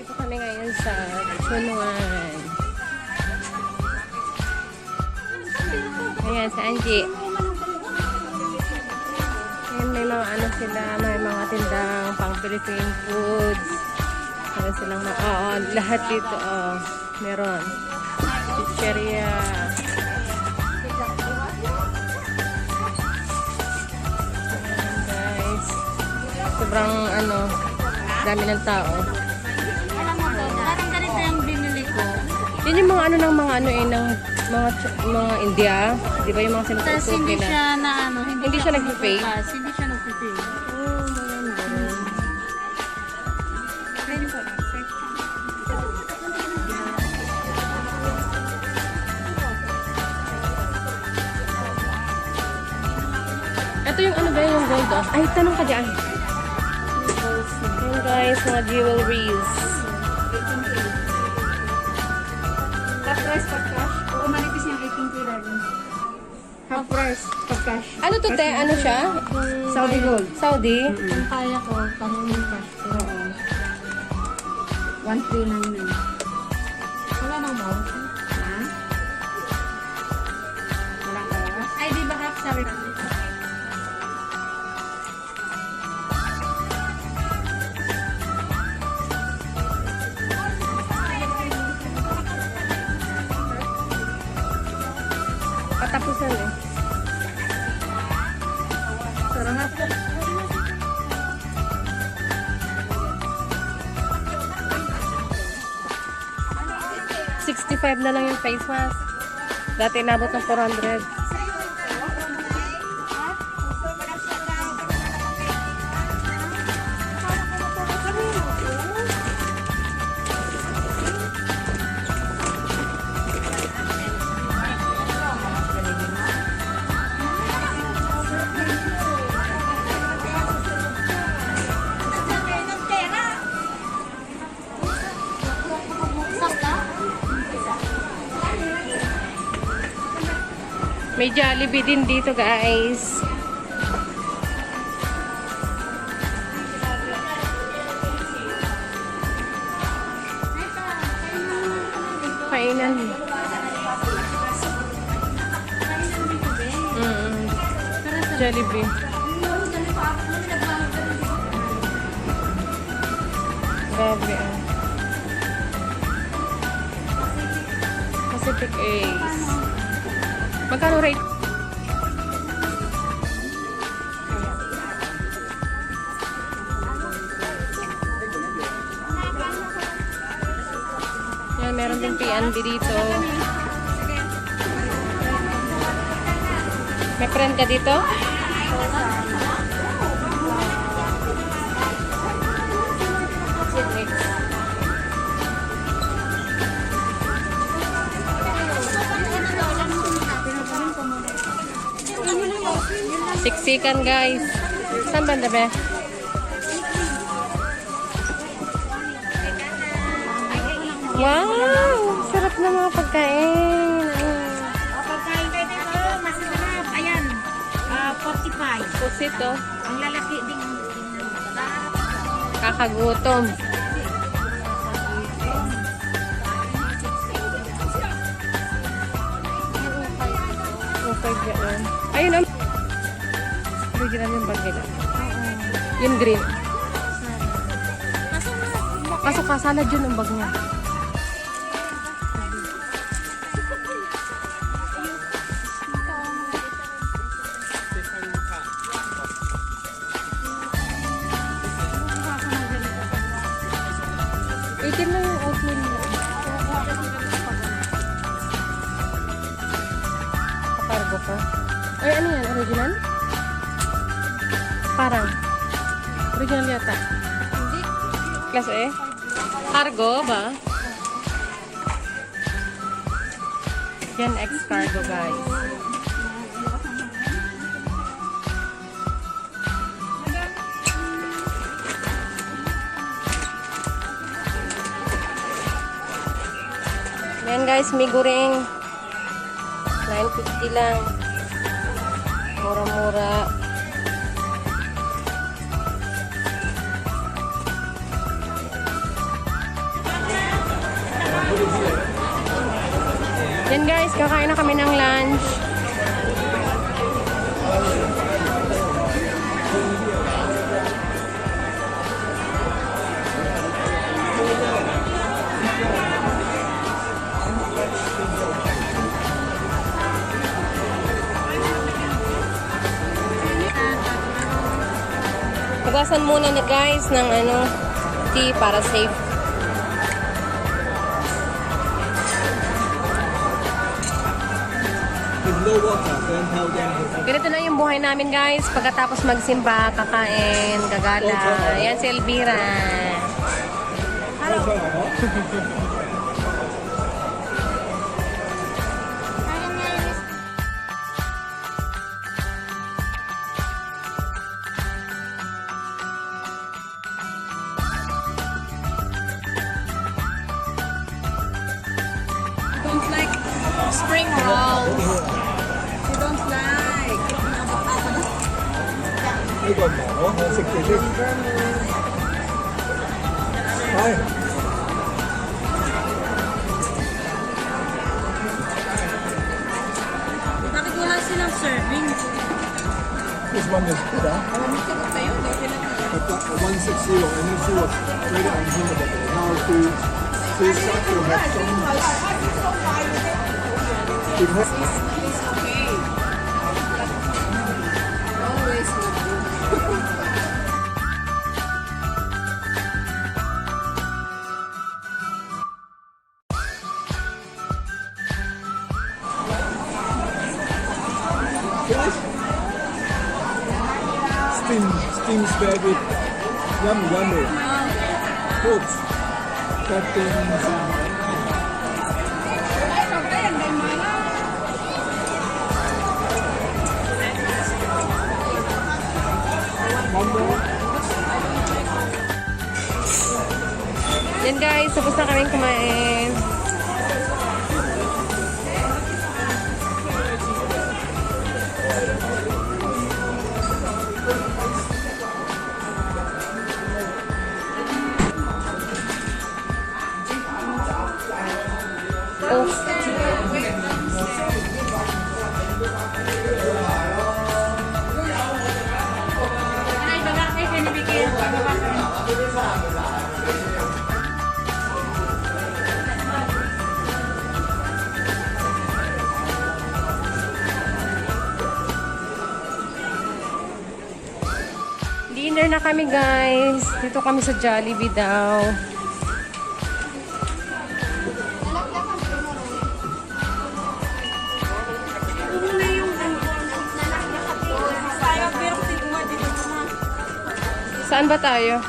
Dito kami ngayon sa Chunwan. Ayan, sa Angie. Ayan, may mga ano sila, may mga tindang pang Philippine foods. Meron silang mga, lahat dito, meron. Pizzeria. Ayan, guys. Sobrang, dami ng tao. Alam mo to, parang ganito yung binili ko. Yun yung mga ng mga India. Di ba yung mga Tapos sinusuot hindi nila? siya na Hindi siya nag-pay? Hindi siya nag-pay. Oh, maganda rin. Pwede po. Ito yung ano ba yung gold Ay, tanong ka dyan. Ayan guys, mga jewelries. Half price pag cash. Oo, manipis niyang 18K rin. Half price pag cash. Ano to, te? Ano siya? Saudi gold. Saudi? Kung kaya ko, pang cash ko. Oo. 1399. Wala nang mouse. Ha? Wala ka? Ay, di ba half sabi natin? Patapusan eh. Sarap. 65 na lang yung face mask. Dati nabot ng 400. May Jollibee din dito, guys. Kainan. Jollibee. Grabe, Pacific Ace. Magkano rate? Yan, meron din P&B dito. May friend ka dito? Siksikan, guys. Saan banda ba? Wow! Sarap na mga pagkain. Pagkain kayo dito, masarap. Ayan, 45. Pusit, oh. Ang lalaki din. Kakagutom. Okay, yan. Ayun, ang original yung bag nila. Yung green. Kaso kasalad yun ang bag niya. Itin lang yung oatmeal niya. Kakargo ka. Ay, ano yan? Original? Parang. Original yata. Hindi. Class A? Cargo ba? Yan, X-Cargo, guys. Yan, guys, may goreng. 950 lang. Mura-mura. Yan guys, kakain na kami ng lunch. Hugasan muna na guys ng tea para safe. With low water, then how then? Ganito na yung buhay namin guys. Pagkatapos magsimba, kakain, gagala. Yan si Elvira. Don't like spring rolls. You don't like. Ay, ganda. Oh, sikili. Ay. Bakit wala silang serving? This one is good, ah. Magsagot kayo, daw sila. But that 160, and then she was ready on him about it. Now to start to have some. It has It's okay. Always good. finished. Steam spaghetti. Yummy. Good. That thing. One more. Yan guys, tapos na kaming kumain. Dinner na kami guys. Dito kami sa Jollibee daw. Saan ba tayo?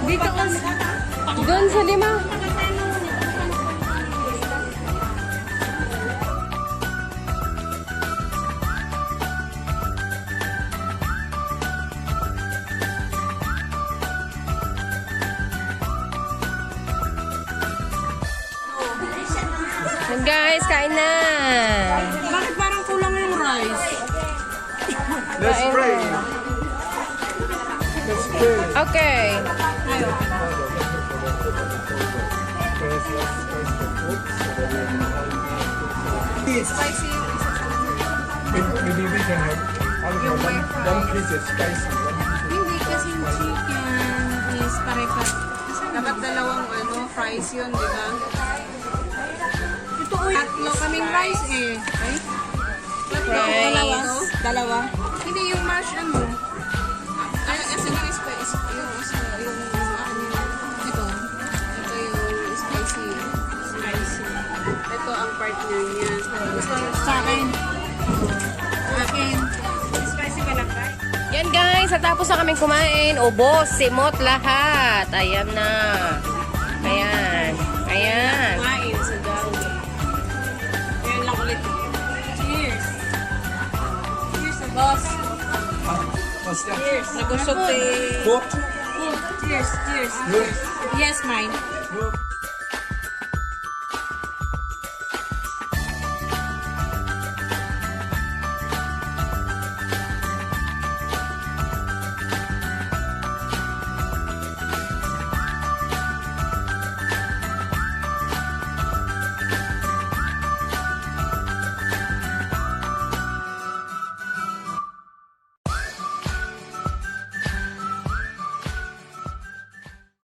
Dito Doon sa 5. Yan guys, kain na. Bakit parang kulang yung rice? Let's Kain pray. na. Let's pray. Okay. Spicy yung isa sa Maybe we can have one piece is spicy. Hindi kasi yung chicken is pare-pa. Dapat dalawang fries yun, di ba? Ito tatlo kaming rice eh. Ay? Tatlo, Rice. Dalawa. Hindi yung mash Ay, kasi yung spicy. Yung ito. Ito yung spicy. Ito ang partner niya. Sa akin. Spicy ka lang ba? Yan guys, natapos na kaming kumain. Ubos, simot lahat. Ayan na. Ayan. Ayan. Kumain sa Jollibee. Ngayon lang ulit. Cheers! Cheers sa boss. What's that? Cheers! Nagusog eh. What? Cheers! Good. Yes, mine. Good.